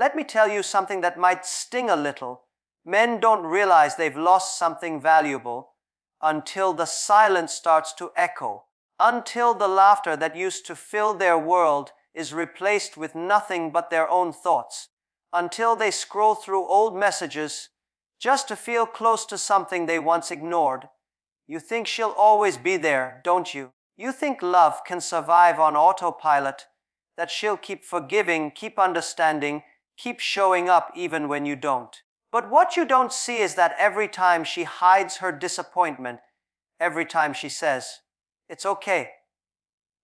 Let me tell you something that might sting a little. Men don't realize they've lost something valuable until the silence starts to echo, until the laughter that used to fill their world is replaced with nothing but their own thoughts, until they scroll through old messages just to feel close to something they once ignored. You think she'll always be there, don't you? You think love can survive on autopilot, that she'll keep forgiving, keep understanding, keep showing up even when you don't. But what you don't see is that every time she hides her disappointment, every time she says, "It's okay,"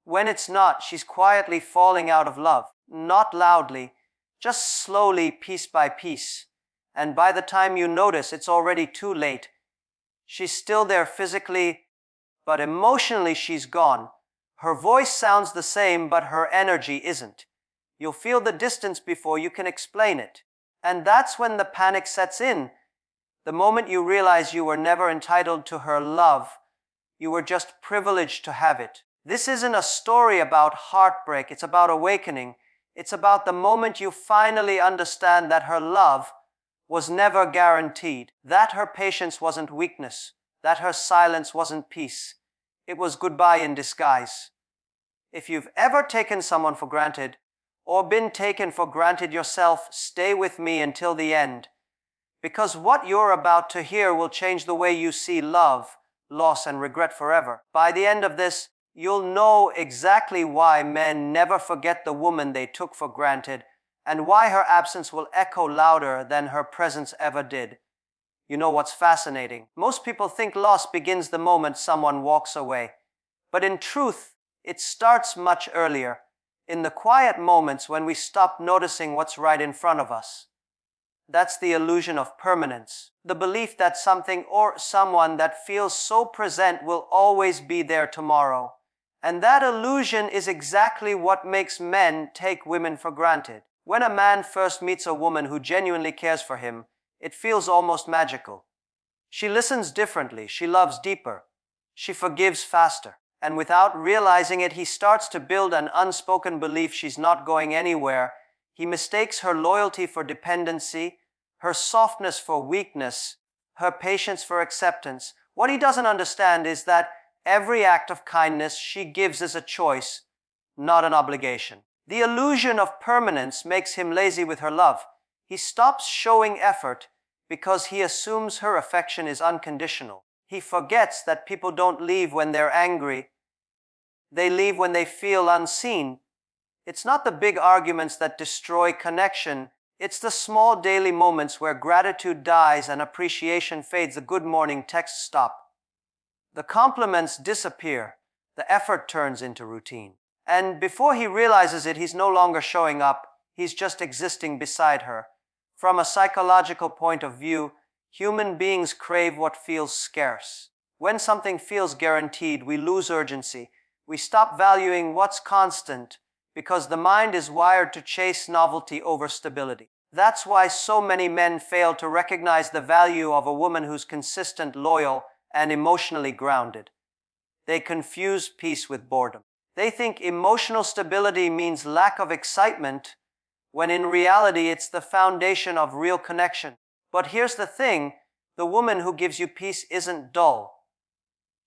when it's not, she's quietly falling out of love, not loudly, just slowly, piece by piece. And by the time you notice, it's already too late. She's still there physically, but emotionally she's gone. Her voice sounds the same, but her energy isn't. You'll feel the distance before you can explain it. And that's when the panic sets in. The moment you realize you were never entitled to her love, you were just privileged to have it. This isn't a story about heartbreak, it's about awakening. It's about the moment you finally understand that her love was never guaranteed, that her patience wasn't weakness, that her silence wasn't peace. It was goodbye in disguise. If you've ever taken someone for granted, or been taken for granted yourself, stay with me until the end. Because what you're about to hear will change the way you see love, loss, and regret forever. By the end of this, you'll know exactly why men never forget the woman they took for granted, and why her absence will echo louder than her presence ever did. You know what's fascinating? Most people think loss begins the moment someone walks away. But in truth, it starts much earlier, in the quiet moments when we stop noticing what's right in front of us. That's the illusion of permanence, the belief that something or someone that feels so present will always be there tomorrow. And that illusion is exactly what makes men take women for granted. When a man first meets a woman who genuinely cares for him, it feels almost magical. She listens differently, she loves deeper, she forgives faster. And without realizing it, he starts to build an unspoken belief she's not going anywhere. He mistakes her loyalty for dependency, her softness for weakness, her patience for acceptance. What he doesn't understand is that every act of kindness she gives is a choice, not an obligation. The illusion of permanence makes him lazy with her love. He stops showing effort because he assumes her affection is unconditional. He forgets that people don't leave when they're angry. They leave when they feel unseen. It's not the big arguments that destroy connection. It's the small daily moments where gratitude dies and appreciation fades. The good morning texts stop. The compliments disappear. The effort turns into routine. And before he realizes it, he's no longer showing up. He's just existing beside her. From a psychological point of view, human beings crave what feels scarce. When something feels guaranteed, we lose urgency. We stop valuing what's constant because the mind is wired to chase novelty over stability. That's why so many men fail to recognize the value of a woman who's consistent, loyal, and emotionally grounded. They confuse peace with boredom. They think emotional stability means lack of excitement, when in reality it's the foundation of real connection. But here's the thing, the woman who gives you peace isn't dull.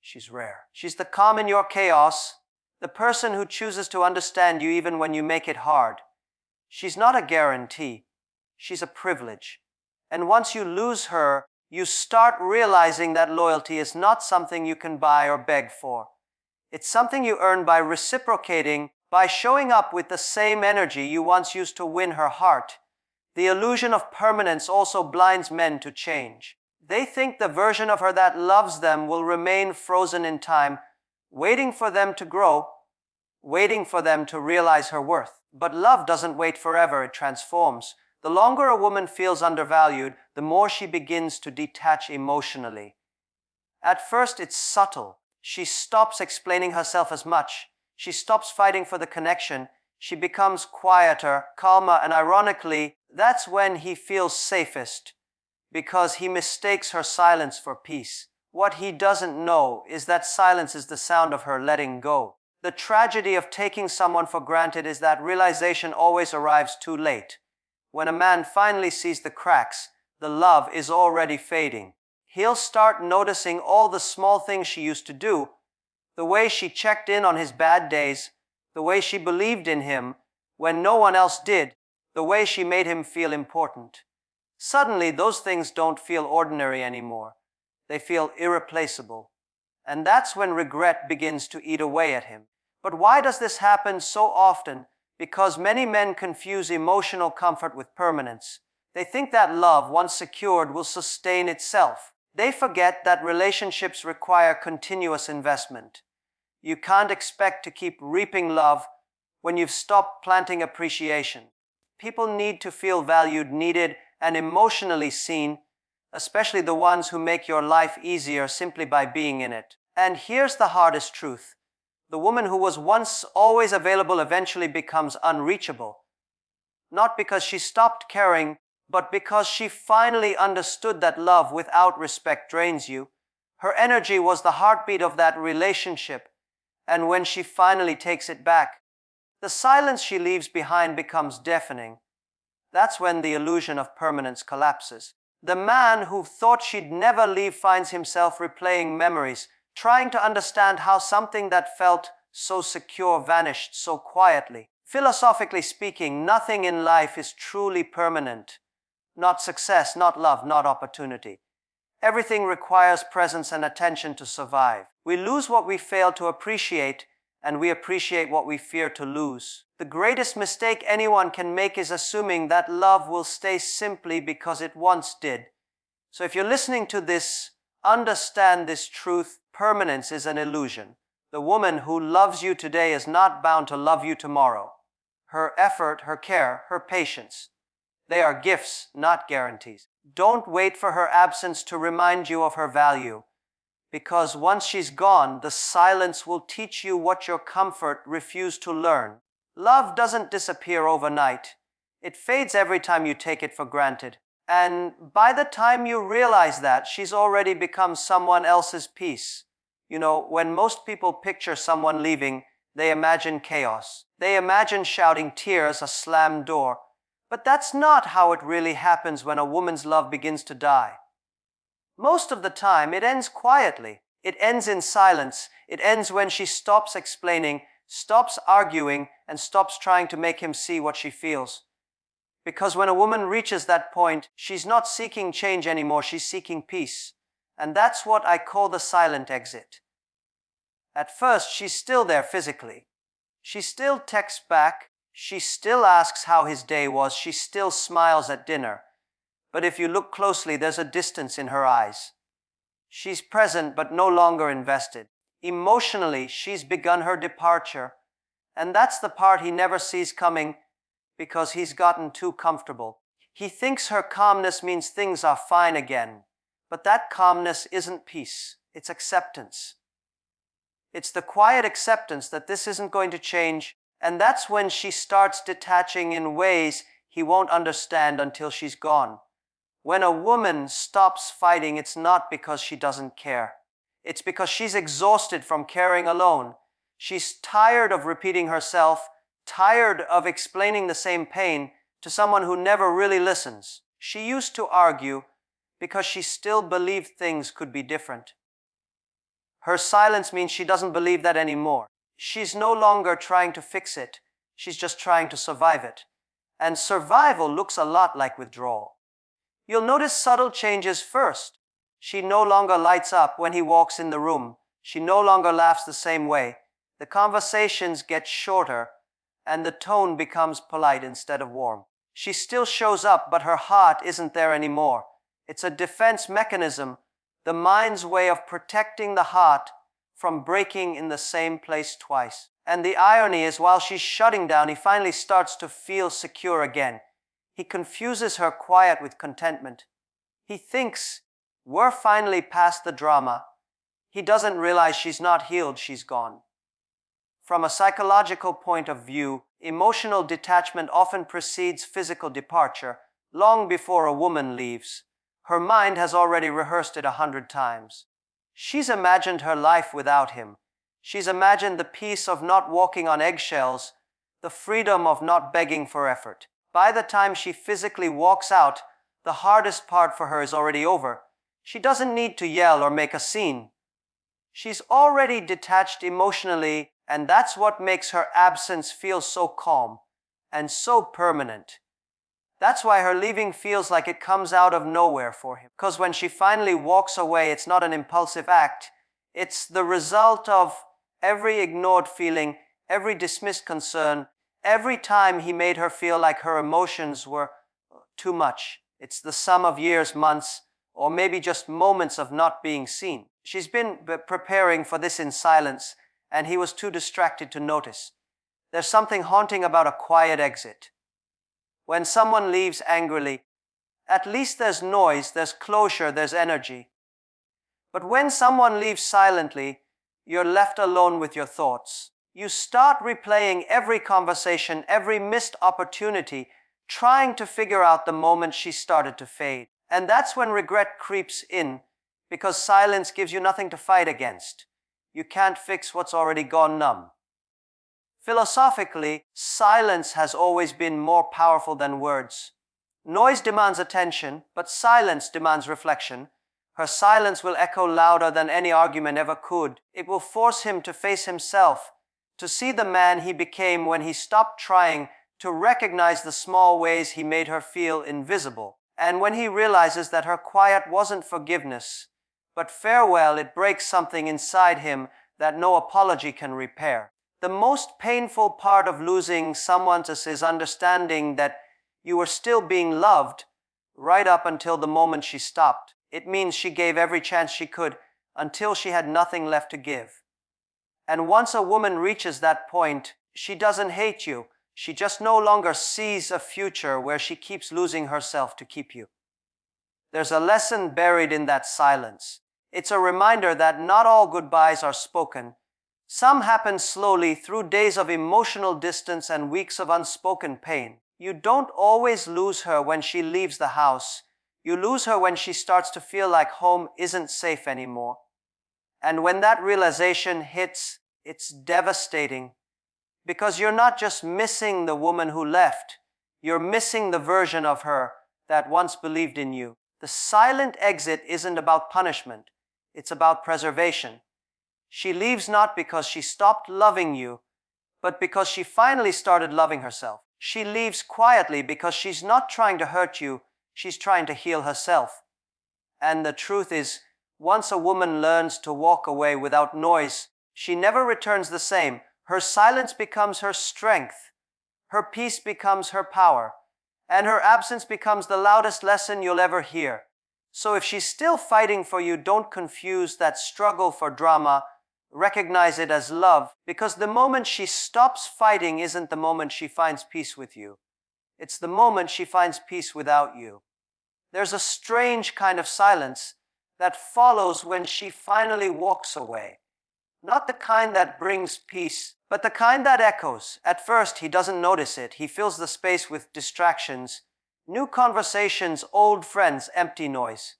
She's rare. She's the calm in your chaos, the person who chooses to understand you even when you make it hard. She's not a guarantee. She's a privilege. And once you lose her, you start realizing that loyalty is not something you can buy or beg for. It's something you earn by reciprocating, by showing up with the same energy you once used to win her heart. The illusion of permanence also blinds men to change. They think the version of her that loves them will remain frozen in time, waiting for them to grow, waiting for them to realize her worth. But love doesn't wait forever, it transforms. The longer a woman feels undervalued, the more she begins to detach emotionally. At first, it's subtle. She stops explaining herself as much. She stops fighting for the connection. She becomes quieter, calmer, and ironically, that's when he feels safest, because he mistakes her silence for peace. What he doesn't know is that silence is the sound of her letting go. The tragedy of taking someone for granted is that realization always arrives too late. When a man finally sees the cracks, the love is already fading. He'll start noticing all the small things she used to do, the way she checked in on his bad days, the way she believed in him when no one else did, the way she made him feel important. Suddenly, those things don't feel ordinary anymore. They feel irreplaceable. And that's when regret begins to eat away at him. But why does this happen so often? Because many men confuse emotional comfort with permanence. They think that love, once secured, will sustain itself. They forget that relationships require continuous investment. You can't expect to keep reaping love when you've stopped planting appreciation. People need to feel valued, needed, and emotionally seen, especially the ones who make your life easier simply by being in it. And here's the hardest truth. The woman who was once always available eventually becomes unreachable. Not because she stopped caring, but because she finally understood that love without respect drains you. Her energy was the heartbeat of that relationship, and when she finally takes it back, the silence she leaves behind becomes deafening. That's when the illusion of permanence collapses. The man who thought she'd never leave finds himself replaying memories, trying to understand how something that felt so secure vanished so quietly. Philosophically speaking, nothing in life is truly permanent. Not success, not love, not opportunity. Everything requires presence and attention to survive. We lose what we fail to appreciate, and we appreciate what we fear to lose. The greatest mistake anyone can make is assuming that love will stay simply because it once did. So if you're listening to this, understand this truth: permanence is an illusion. The woman who loves you today is not bound to love you tomorrow. Her effort, her care, her patience, they are gifts, not guarantees. Don't wait for her absence to remind you of her value, because once she's gone, the silence will teach you what your comfort refused to learn. Love doesn't disappear overnight. It fades every time you take it for granted. And by the time you realize that, she's already become someone else's piece. You know, when most people picture someone leaving, they imagine chaos. They imagine shouting tears, a slammed door. But that's not how it really happens when a woman's love begins to die. Most of the time, it ends quietly. It ends in silence. It ends when she stops explaining, stops arguing, and stops trying to make him see what she feels. Because when a woman reaches that point, she's not seeking change anymore, she's seeking peace. And that's what I call the silent exit. At first, she's still there physically. She still texts back. She still asks how his day was. She still smiles at dinner. But if you look closely, there's a distance in her eyes. She's present, but no longer invested. Emotionally, she's begun her departure. And that's the part he never sees coming, because he's gotten too comfortable. He thinks her calmness means things are fine again. But that calmness isn't peace. It's acceptance. It's the quiet acceptance that this isn't going to change. And that's when she starts detaching in ways he won't understand until she's gone. When a woman stops fighting, it's not because she doesn't care. It's because she's exhausted from caring alone. She's tired of repeating herself, tired of explaining the same pain to someone who never really listens. She used to argue because she still believed things could be different. Her silence means she doesn't believe that anymore. She's no longer trying to fix it. She's just trying to survive it. And survival looks a lot like withdrawal. You'll notice subtle changes first. She no longer lights up when he walks in the room. She no longer laughs the same way. The conversations get shorter, and the tone becomes polite instead of warm. She still shows up, but her heart isn't there anymore. It's a defense mechanism, the mind's way of protecting the heart from breaking in the same place twice. And the irony is, while she's shutting down, he finally starts to feel secure again. He confuses her quiet with contentment. He thinks, we're finally past the drama. He doesn't realize she's not healed, she's gone. From a psychological point of view, emotional detachment often precedes physical departure, long before a woman leaves. Her mind has already rehearsed it 100 times. She's imagined her life without him. She's imagined the peace of not walking on eggshells, the freedom of not begging for effort. By the time she physically walks out, the hardest part for her is already over. She doesn't need to yell or make a scene. She's already detached emotionally, and that's what makes her absence feel so calm and so permanent. That's why her leaving feels like it comes out of nowhere for him. Because when she finally walks away, it's not an impulsive act. It's the result of every ignored feeling, every dismissed concern, every time he made her feel like her emotions were too much. It's the sum of years, months, or maybe just moments of not being seen. She's been preparing for this in silence, and he was too distracted to notice. There's something haunting about a quiet exit. When someone leaves angrily, at least there's noise, there's closure, there's energy. But when someone leaves silently, you're left alone with your thoughts. You start replaying every conversation, every missed opportunity, trying to figure out the moment she started to fade. And that's when regret creeps in, because silence gives you nothing to fight against. You can't fix what's already gone numb. Philosophically, silence has always been more powerful than words. Noise demands attention, but silence demands reflection. Her silence will echo louder than any argument ever could. It will force him to face himself, to see the man he became when he stopped trying, to recognize the small ways he made her feel invisible. And when he realizes that her quiet wasn't forgiveness, but farewell, it breaks something inside him that no apology can repair. The most painful part of losing someone is understanding that you were still being loved right up until the moment she stopped. It means she gave every chance she could until she had nothing left to give. And once a woman reaches that point, she doesn't hate you. She just no longer sees a future where she keeps losing herself to keep you. There's a lesson buried in that silence. It's a reminder that not all goodbyes are spoken. Some happen slowly through days of emotional distance and weeks of unspoken pain. You don't always lose her when she leaves the house. You lose her when she starts to feel like home isn't safe anymore. And when that realization hits, it's devastating. Because you're not just missing the woman who left, you're missing the version of her that once believed in you. The silent exit isn't about punishment, it's about preservation. She leaves not because she stopped loving you, but because she finally started loving herself. She leaves quietly because she's not trying to hurt you, she's trying to heal herself. And the truth is, once a woman learns to walk away without noise, she never returns the same. Her silence becomes her strength, her peace becomes her power, and her absence becomes the loudest lesson you'll ever hear. So if she's still fighting for you, don't confuse that struggle for drama. Recognize it as love, because the moment she stops fighting isn't the moment she finds peace with you. It's the moment she finds peace without you. There's a strange kind of silence that follows when she finally walks away. Not the kind that brings peace, but the kind that echoes. At first, he doesn't notice it. He fills the space with distractions, new conversations, old friends, empty noise.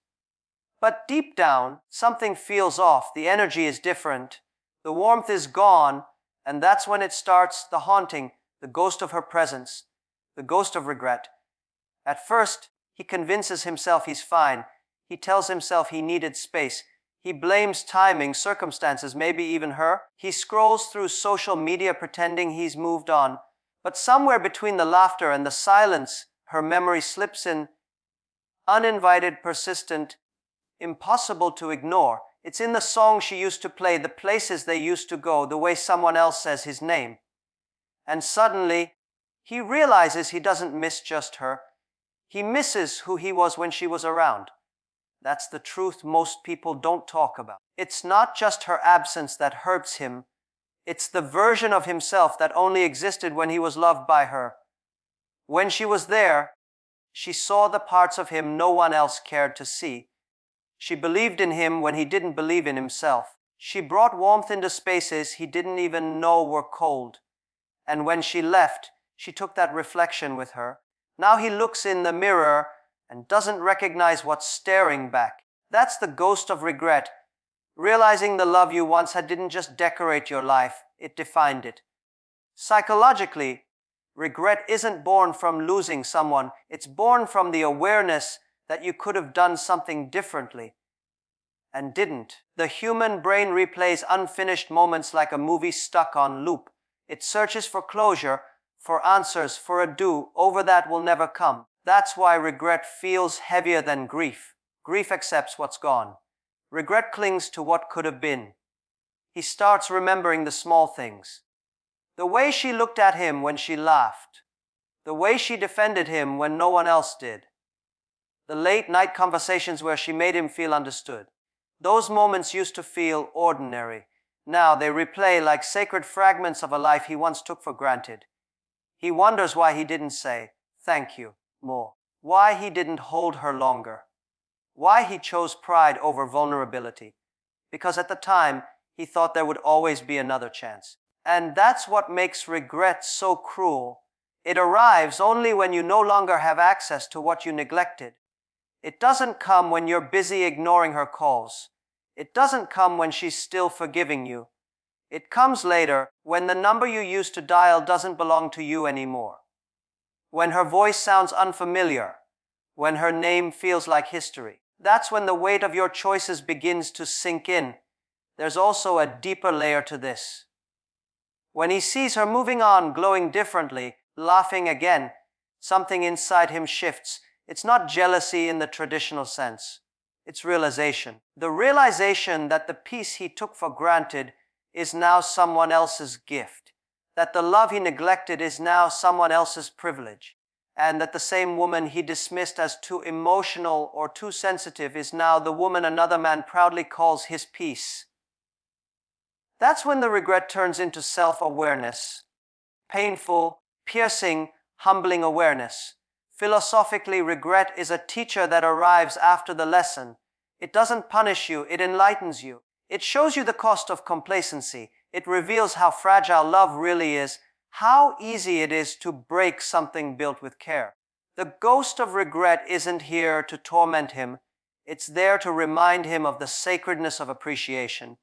But deep down, something feels off. The energy is different. The warmth is gone, and that's when it starts, the haunting, the ghost of her presence, the ghost of regret. At first, he convinces himself he's fine. He tells himself he needed space. He blames timing, circumstances, maybe even her. He scrolls through social media pretending he's moved on. But somewhere between the laughter and the silence, her memory slips in, uninvited, persistent, impossible to ignore. It's in the song she used to play, the places they used to go, the way someone else says his name. And suddenly, he realizes he doesn't miss just her. He misses who he was when she was around. That's the truth most people don't talk about. It's not just her absence that hurts him. It's the version of himself that only existed when he was loved by her. When she was there, she saw the parts of him no one else cared to see. She believed in him when he didn't believe in himself. She brought warmth into spaces he didn't even know were cold. And when she left, she took that reflection with her. Now he looks in the mirror and doesn't recognize what's staring back. That's the ghost of regret. Realizing the love you once had didn't just decorate your life, it defined it. Psychologically, Regret isn't born from losing someone. It's born from the awareness that you could have done something differently and didn't. The human brain replays unfinished moments like a movie stuck on loop. It searches for closure, for answers, for a do over that will never come. That's why regret feels heavier than grief. Grief accepts what's gone. Regret clings to what could have been. He starts remembering the small things. The way she looked at him when she laughed. The way she defended him when no one else did. The late night conversations where she made him feel understood. Those moments used to feel ordinary. Now they replay like sacred fragments of a life he once took for granted. He wonders why he didn't say, "Thank you," more. Why he didn't hold her longer. Why he chose pride over vulnerability. Because at the time, he thought there would always be another chance. And that's what makes regret so cruel. It arrives only when you no longer have access to what you neglected. It doesn't come when you're busy ignoring her calls. It doesn't come when she's still forgiving you. It comes later, when the number you used to dial doesn't belong to you anymore. When her voice sounds unfamiliar. When her name feels like history. That's when the weight of your choices begins to sink in. There's also a deeper layer to this. When he sees her moving on, glowing differently, laughing again, something inside him shifts. It's not jealousy in the traditional sense. It's realization. The realization that the peace he took for granted is now someone else's gift. That the love he neglected is now someone else's privilege. And that the same woman he dismissed as too emotional or too sensitive is now the woman another man proudly calls his peace. That's when the regret turns into self-awareness. Painful, piercing, humbling awareness. Philosophically, regret is a teacher that arrives after the lesson. It doesn't punish you, it enlightens you. It shows you the cost of complacency. It reveals how fragile love really is, how easy it is to break something built with care. The ghost of regret isn't here to torment him. It's there to remind him of the sacredness of appreciation.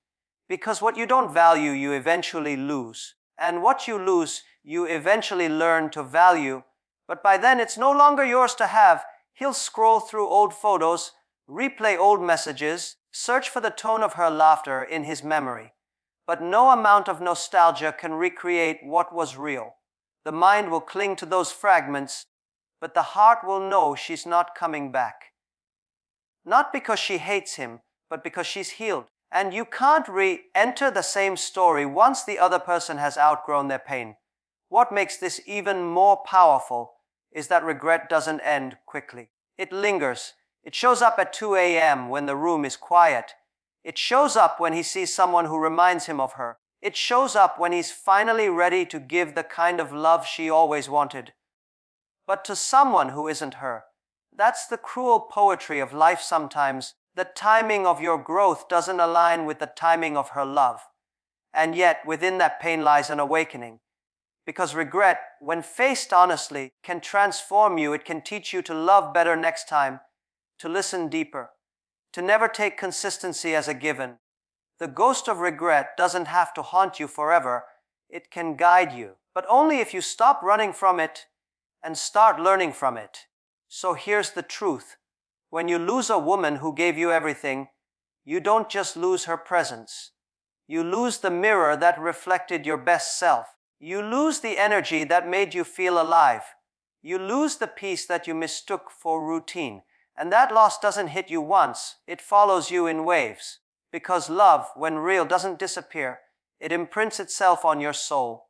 Because what you don't value, you eventually lose. And what you lose, you eventually learn to value. But by then, it's no longer yours to have. He'll scroll through old photos, replay old messages, search for the tone of her laughter in his memory. But no amount of nostalgia can recreate what was real. The mind will cling to those fragments, but the heart will know she's not coming back. Not because she hates him, but because she's healed. And you can't re-enter the same story once the other person has outgrown their pain. What makes this even more powerful is that regret doesn't end quickly. It lingers. It shows up at 2 a.m. when the room is quiet. It shows up when he sees someone who reminds him of her. It shows up when he's finally ready to give the kind of love she always wanted. But to someone who isn't her. That's the cruel poetry of life sometimes. The timing of your growth doesn't align with the timing of her love. And yet, within that pain lies an awakening. Because regret, when faced honestly, can transform you. It can teach you to love better next time, to listen deeper, to never take consistency as a given. The ghost of regret doesn't have to haunt you forever. It can guide you, but only if you stop running from it and start learning from it. So here's the truth. When you lose a woman who gave you everything, you don't just lose her presence. You lose the mirror that reflected your best self. You lose the energy that made you feel alive. You lose the peace that you mistook for routine. And that loss doesn't hit you once. It follows you in waves. Because love, when real, doesn't disappear. It imprints itself on your soul.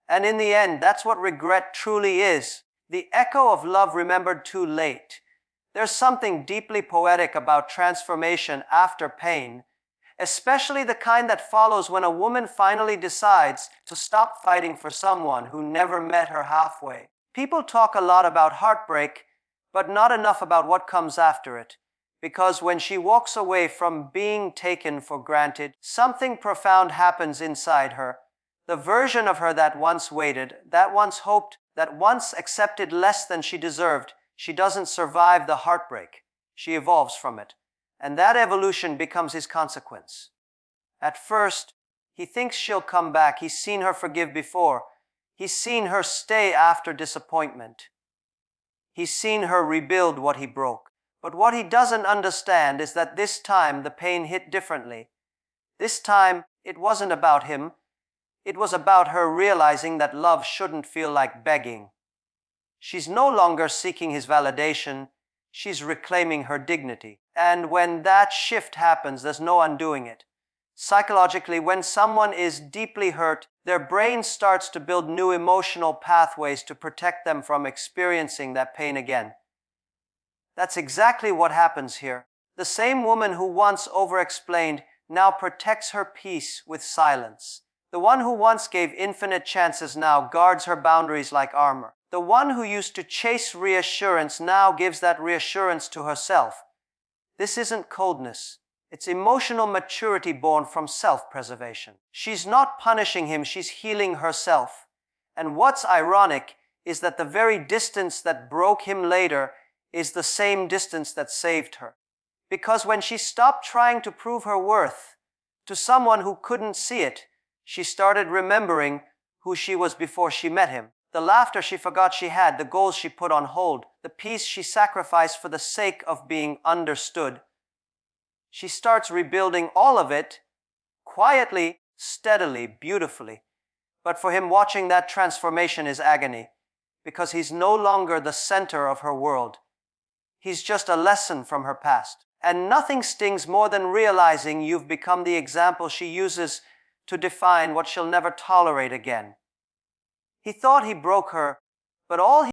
And in the end, that's what regret truly is. The echo of love remembered too late. There's something deeply poetic about transformation after pain, especially the kind that follows when a woman finally decides to stop fighting for someone who never met her halfway. People talk a lot about heartbreak, but not enough about what comes after it. Because when she walks away from being taken for granted, something profound happens inside her. The version of her that once waited, that once hoped, that once accepted less than she deserved, she doesn't survive the heartbreak. She evolves from it. And that evolution becomes his consequence. At first, he thinks she'll come back. He's seen her forgive before. He's seen her stay after disappointment. He's seen her rebuild what he broke. But what he doesn't understand is that this time the pain hit differently. This time, it wasn't about him. It was about her realizing that love shouldn't feel like begging. She's no longer seeking his validation. She's reclaiming her dignity. And when that shift happens, there's no undoing it. Psychologically, when someone is deeply hurt, their brain starts to build new emotional pathways to protect them from experiencing that pain again. That's exactly what happens here. The same woman who once over-explained now protects her peace with silence. The one who once gave infinite chances now guards her boundaries like armor. The one who used to chase reassurance now gives that reassurance to herself. This isn't coldness. It's emotional maturity born from self-preservation. She's not punishing him, she's healing herself. And what's ironic is that the very distance that broke him later is the same distance that saved her. Because when she stopped trying to prove her worth to someone who couldn't see it, she started remembering who she was before she met him. The laughter she forgot she had, the goals she put on hold, the peace she sacrificed for the sake of being understood. She starts rebuilding all of it, quietly, steadily, beautifully. But for him, watching that transformation is agony, because he's no longer the center of her world. He's just a lesson from her past. And nothing stings more than realizing you've become the example she uses to define what she'll never tolerate again. He thought he broke her, but all he